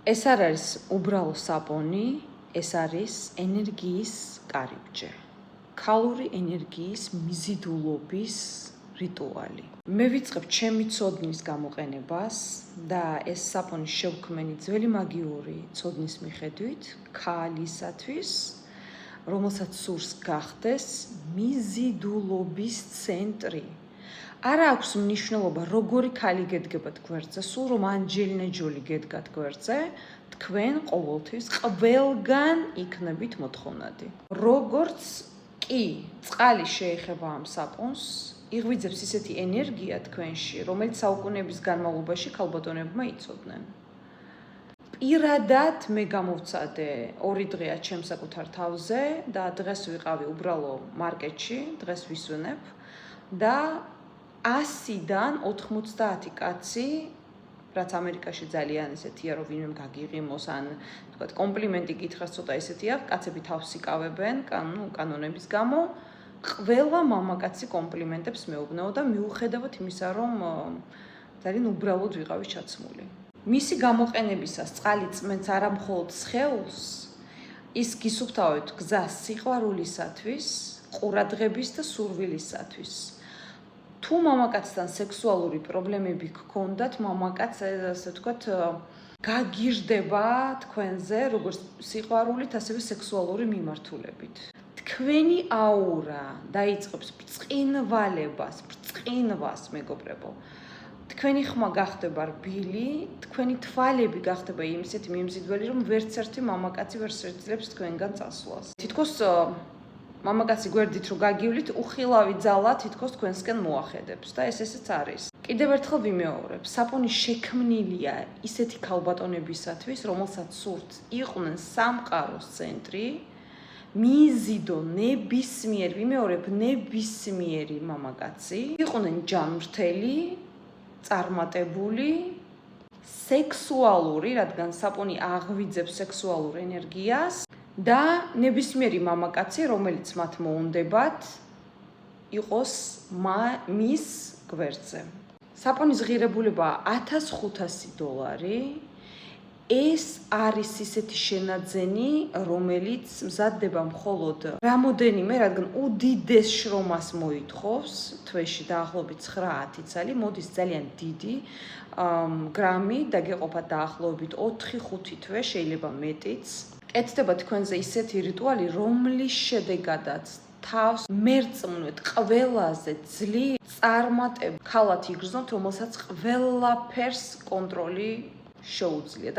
ეს არ არის უბრალო საპონი, ეს არის ენერგიის კარიბჭე. ქალური ენერგიის მიზიდულობის რიტუალი. მე ვიწყებ ჩემი ცოდნის გამოყენებას და ეს საპონი შევქმენი ძველი მაგიური ცოდნის მიხედვით ქალისათვის, რომელსაც სურს გახდეს მიზიდულობის ცენტრი. არა აქვს მნიშვნელობა როგორი ქალი გედგებათ გვერდზე, სულ რომ ანჯელინა ჯოლი გედგათ გვერდზე, თქვენ ყოველთვის ყველგან იქნებით მოთხოვნადი. როგორც კი წყალი შეეხება ამ საპონს, იღვიძებს ისეთი ენერგია თქვენში, რომელიც საუკუნეების განმავლობაში ქალბატონებმა იცოდნენ. პირადად მე გამოვცადე 2 დღეა ჩემს საკუთარ თავზე და დღეს ვიყავი უბრალო მარკეტში, დღეს ვისვენებ და 100-დან 90 კაცი, რაც ამერიკაში ძალიან ესეთია, რომ ვინმე გაგიღიმოს ან თქვა კომპლიმენტი გითხრას ცოტა ესეთია, კაცები თავს იკავებენ, კანონების გამო, ყველა მამაკაცი კომპლიმენტებს მეუბნეო და მიუხედავად იმისა, რომ ძალიან უბრალოდ ვიყავი ჩაცმული. მისი გამოყენებისას წყალი წმენს არა მხოლოდ სხეულს, ის გისუფთავებთ გზას სიყვარულისათვის, ყურადღების და სურვილისათვის. თუ მამაკაცთან სექსუალური პრობლემები გქონდათ, მამაკაც ასე ვთქვათ, გაგიჟდება თქვენზე, როგორც სიყვარულით, ასევე სექსუალური მიმართულებით. თქვენი აურა დაიწყებს ბრწყინვალებას, მეგობრებო. თქვენი ხმა გახდება რბილი, თქვენი თვალები გახდება ისეთი მიმზიდველი, რომ ვერც ერთი მამაკაცი ვერ შეძლებს თქვენგან წასვლას. თითქოს მამაკაცი გვერდით რო გაგივლით, უხილავი ძალა თითქოს თქვენსკენ მოახედებს და ესეც არის. კიდევ ერთხელ ვიმეორებ, საპონი შექმნილია ისეთი ქალბატონებისათვის, რომელსაც სურთ იყვნენ სამყაროს ცენტრი, მიზიდონ ნებისმიერი მამაკაცი, იყვნენ ჯანმრთელი, წარმატებული, სექსუალური, რადგან საპონი აღვიძებს სექსუალურ ენერგიას და ნებისმიერი მამაკაცი, რომელიც მათ მოუნდებათ, იყოს მის გვერდზე. საპონის ღირებულება $1500. ეს არის ისეთი შენაძენი, რომელიც მზადდება მხოლოდ რამოდენიმე, რადგან უდიდეს შრომას მოითხოვს, თვეში დაახლოებით 9-10 წელი, მოდის ძალიან დიდი გრამი და გეყოფა დაახლოებით 4-5 თვე, შეიძლება მეტიც. კეთდება თქვენზე ისეთი რიტუალი, რომლის შედეგადაც თავს მერწმუნეთ ყველაზე ძლიერად წარმატებ ქალად იგრძნობთ, რომელსაც ყველაფერს კონტროლი შეუძლია.